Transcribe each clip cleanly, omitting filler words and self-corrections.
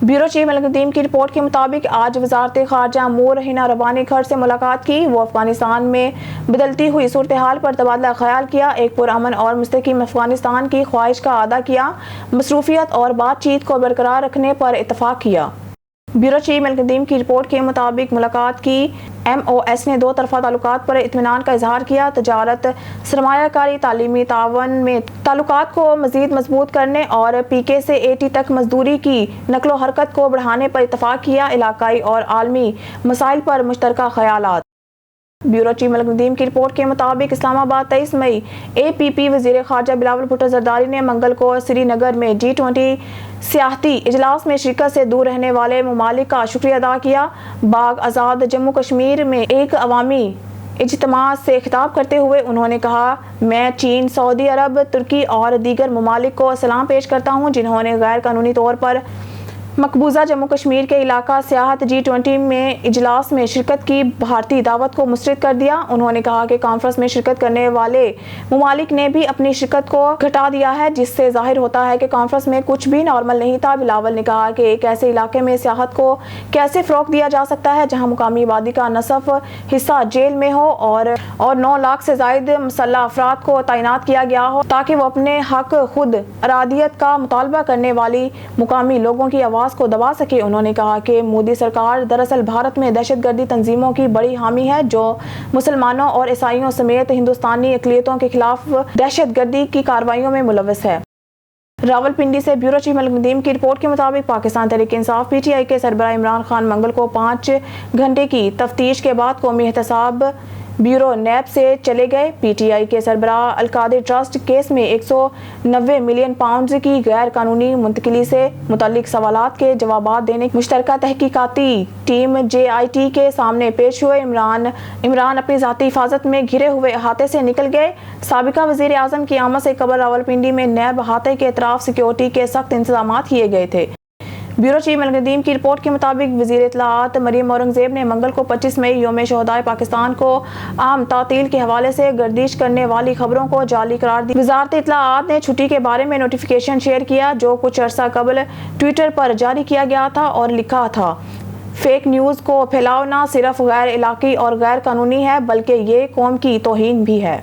Bureau chief Malik Nadeem की report के मुताबिक आज वजारत खारजा अमूर हिना रब्बानी घर से मुलाकात की। वो अफगानिस्तान में बदलती हुई सूरत हाल पर तबादला ख्याल किया, एक पुरअमन और मुस्तकिम अफगानिस्तान की ख्वाहिश का अदा किया, मसरूफियत और बातचीत को बरकरार रखने पर इत्तफाक किया। ब्यूरो चीफ मलिक नदीम की रिपोर्ट के मुताबिक मुलाकात की MOS ने दो तरफा ताल्लुकात पर इत्मीनान का इजहार किया। तजारत, सरमायाकारी, तालीमी तावन में ताल्लुकात को मजीद मजबूत करने और PK से AT तक मजदूरी की नकलो हरकत को बढ़ाने पर इत्तफाक किया। इलाकाई और आलमी मसाइल पर मुश्तरका ख्यालात। ब्यूरो चीफ मलिक नदीम की रिपोर्ट के मुताबिक इस्लामाबाद 23 मई APP वज़ीर ख़ारजा बिलावल भुट्टो ज़रदारी ने मंगल को श्रीनगर में G20 सियाहती इजलास में शिरकत से दूर रहने वाले ममालिक का शुक्रिया अदा किया। बाग आज़ाद जम्मू कश्मीर में एक अवामी इज्तिमा से खिताब करते हुए उन्होंने कहा, मैं चीन, सऊदी अरब, तुर्की और दीगर ममालिक को सलाम पेश करता हूँ जिन्होंने गैर कानूनी तौर पर मकबूजा जम्मू कश्मीर के इलाका सियाहत G20 में इजलास में शिरकत की भारतीय दावत को मुस्तरद कर दिया। उन्होंने कहा कि कॉन्फ्रेंस में शिरकत करने वाले ममालिक ने भी अपनी शिरकत को घटा दिया है, जिससे जाहिर होता है कि कॉन्फ्रेंस में कुछ भी नॉर्मल नहीं था। बिलावल ने कहा कि एक ऐसे इलाके में सियाहत को कैसे फ़रोग़ दिया जा सकता है जहाँ मुकामी आबादी का नसफ हिस्सा जेल में हो और 9 लाख से ज़ायद मुसल्लह अफराद को तैनात किया गया हो ताकि वो अपने हक खुद अरादियत का मुतालबा करने वाली मुकामी लोगों की आवाज़ को दबा सके। उन्होंने कहा कि मोदी सरकार दरअसल भारत में दहशतगर्दी तंजीमों की बड़ी हामी है जो मुसलमानों और ईसाइयों समेत हिंदुस्तानी अक़लियतों के खिलाफ दहशतगर्दी की कार्रवाइयों में मुलव्वस है। रावलपिंडी से ब्यूरो चीफ मलिक नदीम की रिपोर्ट के मुताबिक पाकिस्तान तहरीक-ए-इंसाफ PTI के सरबराह इमरान खान मंगल को 5 घंटे की तफ्तीश के बाद कौमी एहतसाब ब्यूरो NAB से चले गए। PTI के सरबराह अलकादिर ट्रस्ट केस में 190 मिलियन पाउंड की गैर कानूनी मुंतकिली से मुतल्लिक सवालात के जवाबात देने मुश्तरका तहकीकाती टीम JIT के सामने पेश हुए। इमरान अपनी ज़ाती हिफाजत में घिरे हुए अहाते से निकल गए। साबिका वज़ीर आज़म की आमद से कबल रावलपिंडी में NAB अहाते के अतराफ सिक्योरिटी के सख्त इंतजाम किए गए थे। ब्यूरो चीफ मलिक नदीम की रिपोर्ट के मुताबिक वज़ीर इत्तलाआत मरियम औरंगज़ेब ने मंगल को 25 मई यौम शहदाए पाकिस्तान को आम तातील के हवाले से गर्दिश करने वाली खबरों को जाली करार दिया। वज़ारत इत्तलाआत ने छुट्टी के बारे में नोटिफिकेशन शेयर किया जो कुछ अरसा कबल ट्विटर पर जारी किया गया था और लिखा था, फेक न्यूज़ को फैलाओ ना सिर्फ गैर इलाकी और गैर कानूनी है बल्कि ये कौम की तौहीन भी है।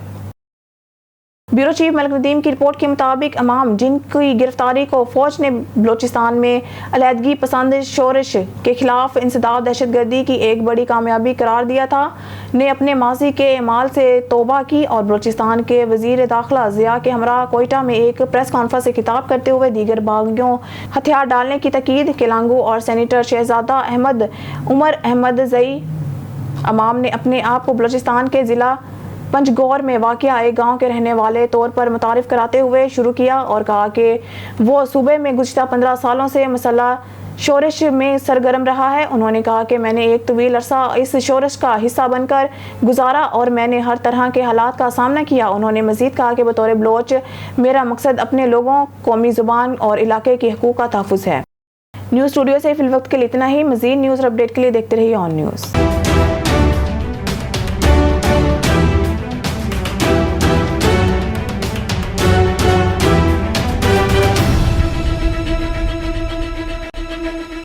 ब्यूरो चीफ मलिक नदीम की रिपोर्ट के मुताबिक अमाम जिनकी गिरफ्तारी को फौज ने बलोचिस्तान में अलहदगी पसंद शोरश के खिलाफ इंसदाद दहशतगर्दी की एक बड़ी कामयाबी करार दिया था, ने अपने माजी के अमाल से तौबा की और बलोचिस्तान के वजीर दाखिला ज़िया के हमरा कोयटा में एक प्रेस कॉन्फ्रेंस से खिताब करते हुए दीगर बागियों हथियार डालने की तकीद। केलांगू और सेनेटर शहजादा अहमद उमर अहमद ज़ई अमाम ने अपने आप को बलोचिस्तान के ज़िला पंजगौर में वाक़िया एक गांव के रहने वाले तौर पर मुतारिफ कराते हुए शुरू किया और कहा कि वो सूबे में गुज़िश्ता 15 सालों से मसल्ह शोरश में सरगर्म रहा है। उन्होंने कहा कि मैंने एक तवील अरसा इस शोरश का हिस्सा बनकर गुजारा और मैंने हर तरह के हालात का सामना किया। उन्होंने मज़ीद कहा कि बतौर बलोच मेरा मकसद अपने लोगों, कौमी ज़ुबान और इलाके के हकूक़ का तहफ़्फ़ुज़ है। न्यूज़ स्टूडियो से फ़िल वक्त के लिए इतना ही। मज़ीद न्यूज़ अपडेट के लिए देखते रहिए ऑन न्यूज़।